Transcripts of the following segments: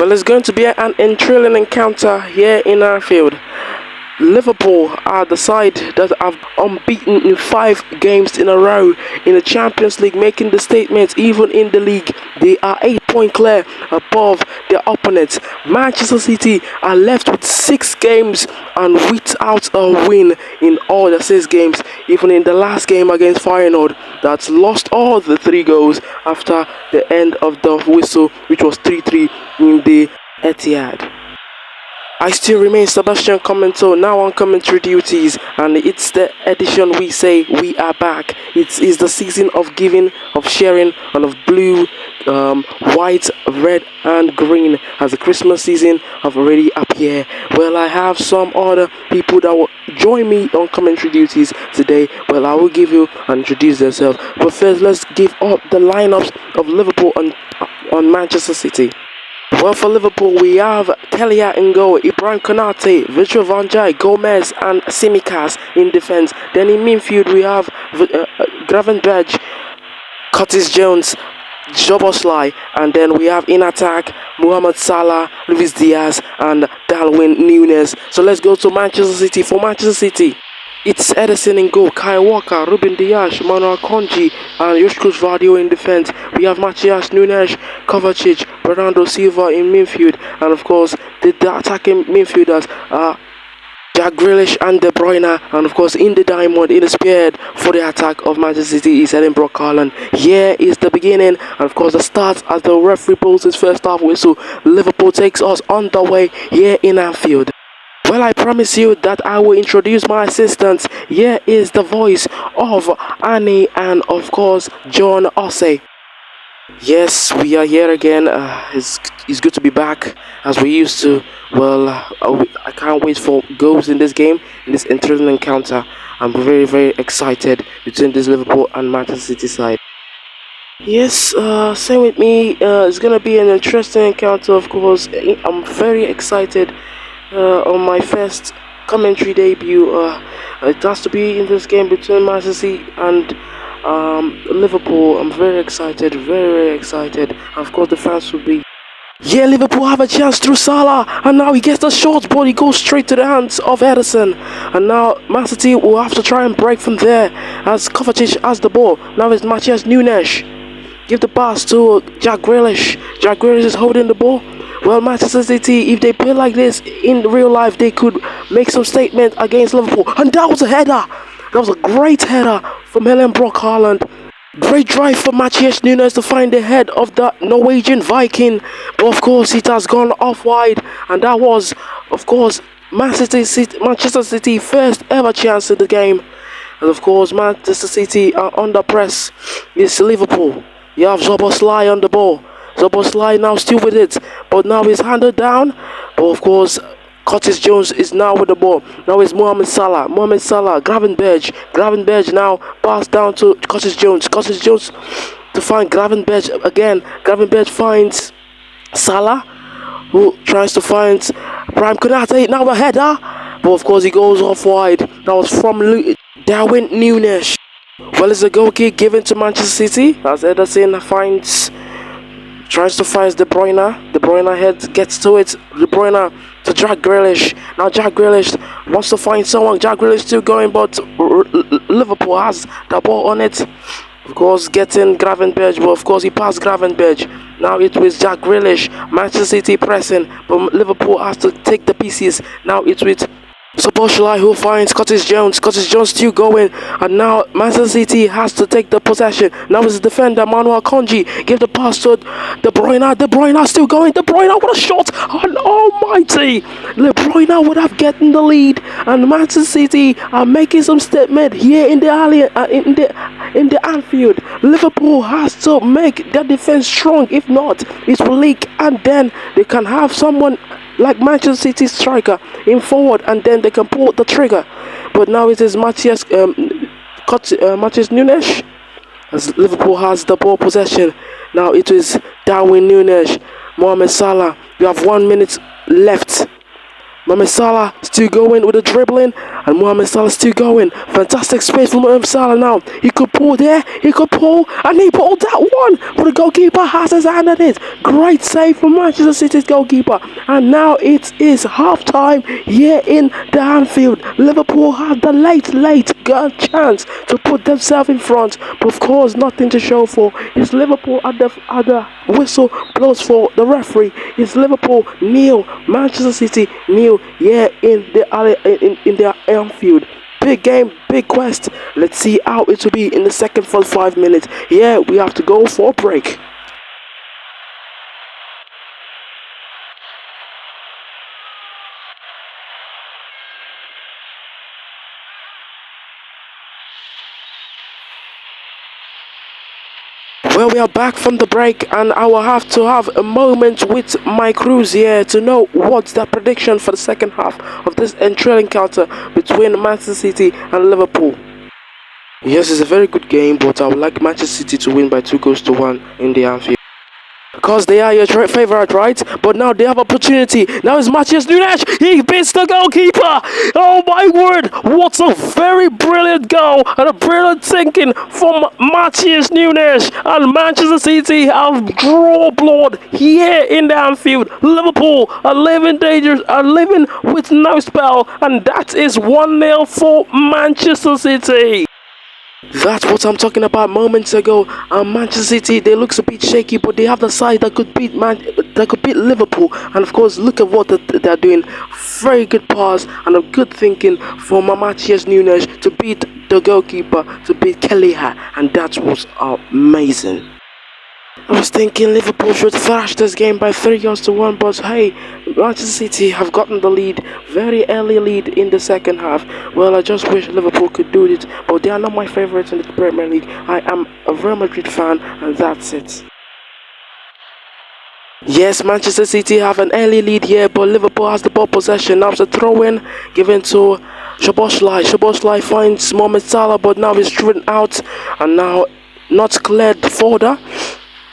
Well, it's going to be an thrilling encounter here in Anfield. Liverpool are the side that have unbeaten in 5 games in a row in the Champions League, making the statement. Even in the league, they are 8-point clear above their opponents. Manchester City are left with 6 games and without a win in all the 6 games. Even in the last game against Feyenoord, that's lost all the 3 goals after the end of the whistle, which was 3-3 in the Etihad. I still remain Sabastine Commento, now on commentary duties, and it's the edition we say we are back. It is the season of giving, of sharing, and of blue, white, red, and green, as the Christmas season have already appeared. Well, I have some other people that will join me on commentary duties today. Well, I will give you and introduce themselves. But first, let's give up the lineups of Liverpool on Manchester City. Well, for Liverpool, we have Kelia in goal, Ibrahim Konate, Virgil van Dijk, Gomez, and Tsimikas in defense. Then in midfield, we have Gravenberch, Curtis Jones, Szoboszlai, and then we have in attack Mohamed Salah, Luis Diaz, and Darwin Núñez. So let's go to Manchester City. For Manchester City, it's Ederson in goal, Kyle Walker, Ruben Dias, Manuel Conji, and Joshua Vardio in defense. We have Matthias Nunes, Kovacic, Bernardo Silva in midfield, and of course the attacking midfielders are Jack Grealish and De Bruyne, and of course in the diamond, in the spearhead for the attack of Manchester City is Erling Braut Haaland. Here is the beginning, and of course the start as the referee blows his first half whistle. Liverpool takes us on the way here in Anfield. Well, I promise you that I will introduce my assistants. Here is the voice of Annie and of course John Osei. Yes, we are here again. It's good to be back as we used to. Well, I can't wait for goals in this game, in this interesting encounter. I'm very, very excited between this Liverpool and Manchester City side. Yes, same with me. It's gonna be an interesting encounter, of course. I'm very excited. On my first commentary debut, it has to be in this game between Manchester City and Liverpool. I'm very excited, very excited. And of course, the fans will be. Yeah, Liverpool have a chance through Salah, and now he gets the short ball. He goes straight to the hands of Ederson, and now Man City will have to try and break from there as Kovacic has the ball. Now it's Matthias Nunes. Give the pass to Jack Grealish. Jack Grealish is holding the ball. Well, Manchester City, if they play like this in real life, they could make some statement against Liverpool. And that was a header. That was a great header from Erling Braut Haaland. Great drive for Matthias Nunes to find the head of the Norwegian Viking. But of course, it has gone off wide. And that was, of course, Manchester City first ever chance in the game. And of course, Manchester City are under press. It's Liverpool. You have Szoboszlai on the ball. Szoboszlai now still with it, but now he's handed down. But of course, Curtis Jones is now with the ball. Now it's Mohamed Salah. Gravenberch now passed down to Curtis Jones. Curtis Jones to find Gravenberch again. Gravenberch finds Salah, who tries to find Prime Konate. Now a header, but of course he goes off wide. That was from Darwin Núñez. Well, it's a goal kick given to Manchester City as Ederson tries to find De Bruyne. De Bruyne head gets to it. De Bruyne to Jack Grealish. Now Jack Grealish wants to find someone. Jack Grealish still going, but Liverpool has the ball on it. Of course, getting Gravenberch, but of course he passed Gravenberch. Now it with Jack Grealish. Manchester City pressing, but Liverpool has to take the pieces. Now it's with Szoboszlai who finds Curtis Jones. Curtis Jones still going, and now Manchester City has to take the possession. Now it's the defender Manuel Conji. Give the pass to De Bruyne. De Bruyne still going. De Bruyne, what a shot! And almighty, De Bruyne would have gotten the lead, and Manchester City are making some statement here in the Anfield. Liverpool has to make their defense strong. If not, it will leak, and then they can have someone like Manchester City striker in forward, and then they can pull the trigger. But now it is Matthias Nunes as Liverpool has the ball possession. Now it is Darwin Núñez, Mohamed Salah. You have 1 minute left. Mohamed Salah still going with the dribbling, and Mohamed Salah still going. Fantastic space for Mohamed Salah now. He could pull there, he could pull, and he pulled that one. But the goalkeeper has his hand on it. Great save from Manchester City's goalkeeper. And now it is half time here in the Anfield. Liverpool had the late chance to put themselves in front, but of course nothing to show for. It's Liverpool at the whistle blows for the referee. It's Liverpool nil, Manchester City nil. Yeah, in their Anfield. Big game, big quest. Let's see how it will be in the second 45 minutes. Yeah, we have to go for a break. Well, we are back from the break, and I will have to have a moment with my KRÜS here to know what's the prediction for the second half of this enthralling encounter between Manchester City and Liverpool. Yes, it's a very good game, but I would like Manchester City to win by 2-1 in the Anfield. Because they are your favorite, right? But now they have opportunity. Now it's Matheus Nunes. He beats the goalkeeper. Oh my word! What a very brilliant goal and a brilliant thinking from Matheus Nunes. And Manchester City have draw blood here in the Anfield. Liverpool are living dangerous, are living with no spell, and that is 1-0 for Manchester City. That's what I'm talking about moments ago. Manchester City, they look a bit shaky, but they have the side that could beat Liverpool. And of course, look at what they're doing. Very good pass and a good thinking from Matheus Nunes to beat the goalkeeper, to beat Kelleher, and that was amazing. I was thinking Liverpool should thrash this game by 3-1, but hey, Manchester City have gotten the lead, very early lead in the second half. Well, I just wish Liverpool could do it, but they are not my favourites in the Premier League. I am a Real Madrid fan, and that's it. Yes, Manchester City have an early lead here, but Liverpool has the ball possession. Now it's a throw-in given to Sabastine. Sabastine finds Mohamed Salah, but now he's driven out, and now not cleared further.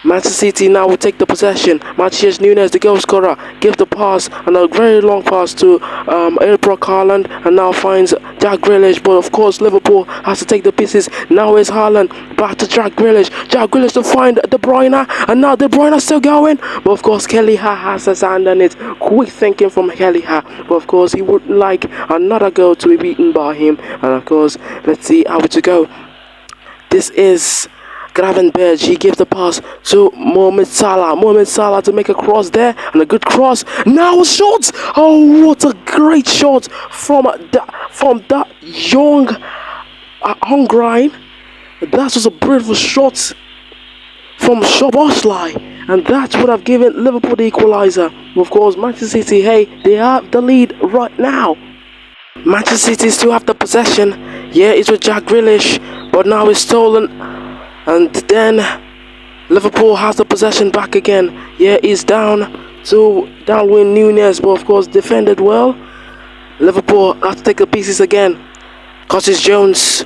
Manchester City now will take the possession. Matheus Nunes, the goal scorer, gives the pass, and a very long pass to Haaland, and now finds Jack Grealish. But of course, Liverpool has to take the pieces. Now is Haaland back to Jack Grealish. Jack Grealish to find De Bruyne, and now De Bruyne still going. But of course, Kelleher has his hand on it. Quick thinking from Kelleher. But of course, he would like another goal to be beaten by him. And of course, let's see how it will go. This is Gravenberch. He gives the pass to Mohamed Salah. Mohamed Salah to make a cross there, and a good cross. Now a shot! Oh, what a great shot from that young Hungarian. That was a beautiful shot from Sabastine, and that would have given Liverpool the equaliser. Of course, Manchester City, hey, they have the lead right now. Manchester City still have the possession. Yeah, it's with Jack Grealish, but now it's stolen. And then Liverpool has the possession back again. Yeah, he's down to Darwin Núñez, but of course defended well. Liverpool have to take the pieces again. Curtis Jones,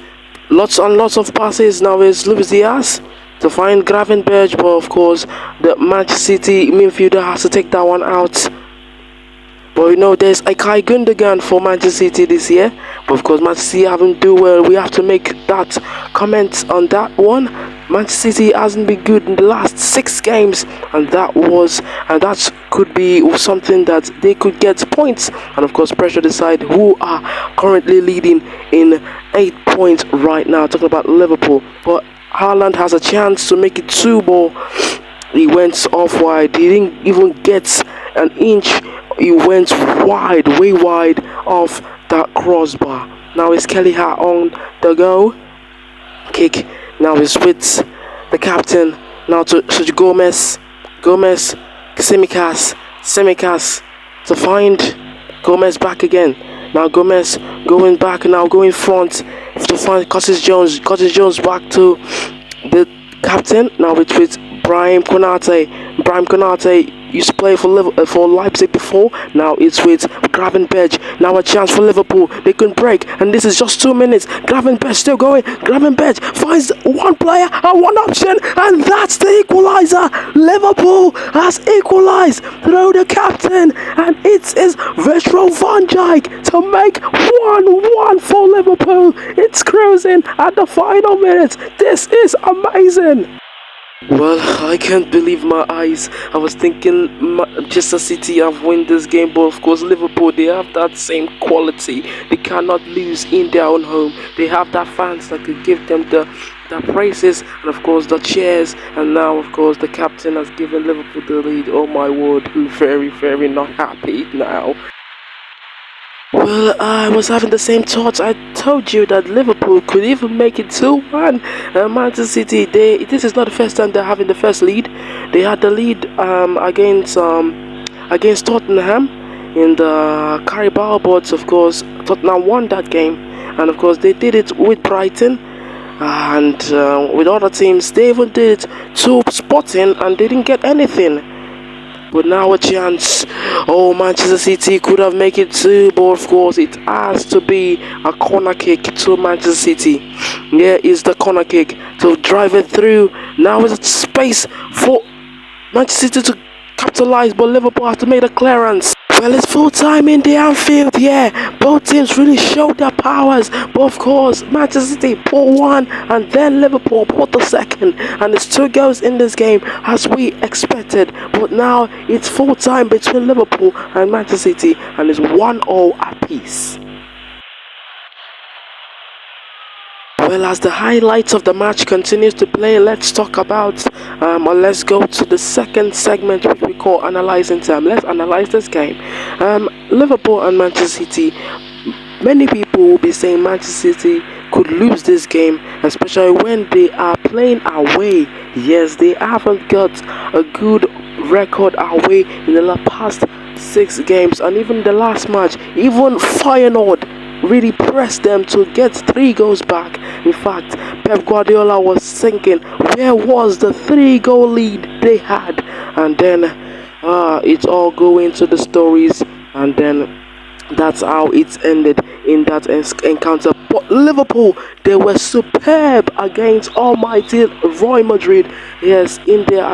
lots and lots of passes. Now is Luis Diaz to find Gravenberch, but of course the Manchester City midfielder has to take that one out. But you know, there's Ilkay Gundogan for Manchester City this year. But of course, Manchester City haven't do well. We have to make that comment on that one. Manchester City hasn't been good in the last 6 games, and that could be something that they could get points, and of course pressure the side who are currently leading in 8 points right now. Talking about Liverpool, but Haaland has a chance to make it 2 ball. He went off wide. He didn't even get an inch. He went wide, way wide off that crossbar. Now it's Kelleher on the go. Kick. Now it's with the captain. Now to Sergio Gomez. Gomez. Tsimikas to find Gomez back again. Now Gomez going back, now going front to find Curtis Jones. Curtis Jones back to the captain. Now it's with Brahim Konate. Brahim Konate used to play for Leipzig before. Now it's with Gravenberch. Now a chance for Liverpool. They can break, and this is just 2 minutes. Gravenberch still going. Gravenberch finds one player and one option, and that's the equalizer. Liverpool has equalized through the captain, and it is Virtual van Dijk to make 1-1 for Liverpool. It's cruising at the final minutes. This is amazing. Well, I can't believe my eyes. I was thinking Manchester City have won this game, but of course Liverpool, they have that same quality. They cannot lose in their own home. They have that fans that could give them the praises and of course the cheers. And now of course the captain has given Liverpool the lead. Oh my word, I'm very, very not happy now. Well, I was having the same thoughts. I told you that Liverpool could even make it 2-1. Manchester City, this is not the first time they're having the first lead. They had the lead against Tottenham in the Carabao, but of course Tottenham won that game, and of course they did it with Brighton, and with other teams they even did it to Sporting, and they didn't get anything. But now a chance. Oh, Manchester City could have made it too, but of course it has to be a corner kick to Manchester City. Here is the corner kick to drive it through. Now is space for Manchester City to capitalize, but Liverpool have to make the clearance. Well, it's full time in the Anfield, yeah. Both teams really showed their powers, but of course, Manchester City pulled one, and then Liverpool pulled the second. And it's 2 goals in this game, as we expected. But now it's full time between Liverpool and Manchester City, and it's 1-1 apiece. Well, as the highlights of the match continues to play, let's talk about, or let's go to the second segment, which we call analyzing time. Let's analyze this game. Liverpool and Manchester City. Many people will be saying Manchester City could lose this game, especially when they are playing away. Yes, they haven't got a good record away in the past 6 games, and even the last match, even Feyenoord really pressed them to get 3 goals back. In fact, Pep Guardiola was thinking, where was the 3-goal lead they had? And then it's all going to the stories, and then that's how it ended in that encounter. But Liverpool, they were superb against almighty Real Madrid. Yes, in their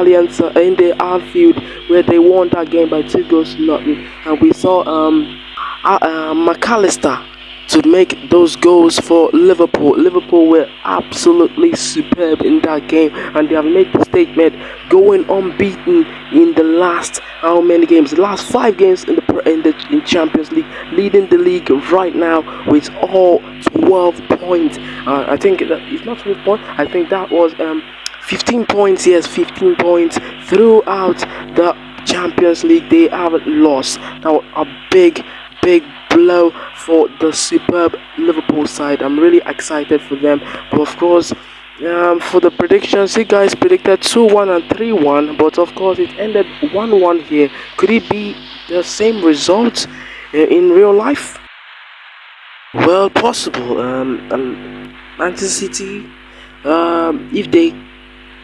in their Anfield, where they won that game by 2-0. And we saw McAllister to make those goals for Liverpool. Liverpool were absolutely superb in that game, and they have made the statement, going unbeaten in the last how many games? The last 5 games in the Champions League, leading the league right now with all 12 points. I think that it's not 12 points. I think that was 15 points. Yes, 15 points throughout the Champions League. They haven't lost. Now a big blow for the superb Liverpool side. I'm really excited for them. But of course, for the predictions, you guys predicted 2-1 and 3-1, but of course it ended 1-1 here. Could it be the same result in real life? Well, possible. Manchester City, if they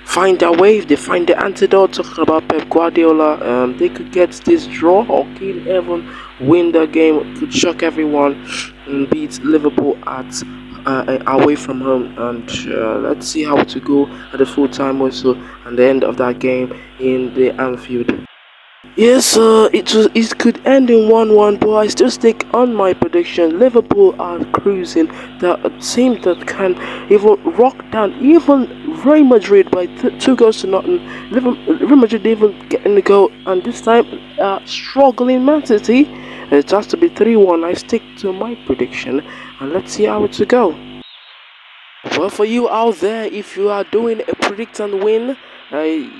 find their way, if they find the antidote, talking about Pep Guardiola, they could get this draw, or could even win the game, could shock everyone and beat Liverpool at away from home. And let's see how to go at the full-time whistle and the end of that game in the Anfield. Yes, it could end in 1-1, but I still stick on my prediction. Liverpool are cruising. The team that can even rock down even Real Madrid by 2-0. Real Madrid even getting the goal, and this time struggling Man City. It has to be 3-1. I stick to my prediction, and let's see how it will go. Well, for you out there, if you are doing a predict and win,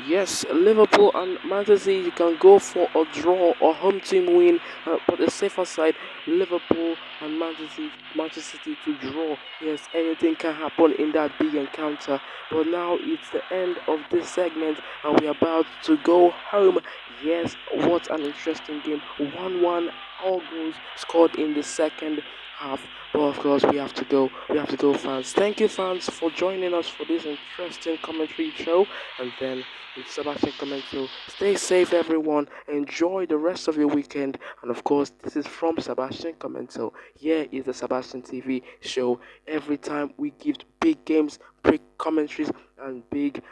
yes, Liverpool and Manchester City can go for a draw or home team win, but the safer side, Liverpool and Manchester City to draw. Yes, anything can happen in that big encounter. But now it's the end of this segment, and we're about to go home. Yes, what an interesting game. 1-1, all goals scored in the second half. But of course, we have to go. We have to go, fans. Thank you, fans, for joining us for this interesting commentary show. And then it's Sebastian Commento. Stay safe, everyone. Enjoy the rest of your weekend. And of course, this is from Sebastian Commento. Here is the Sebastian TV show. Every time we give big games, big commentaries, and big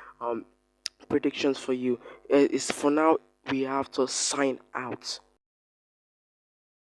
predictions for you. It's for now. We have to sign out.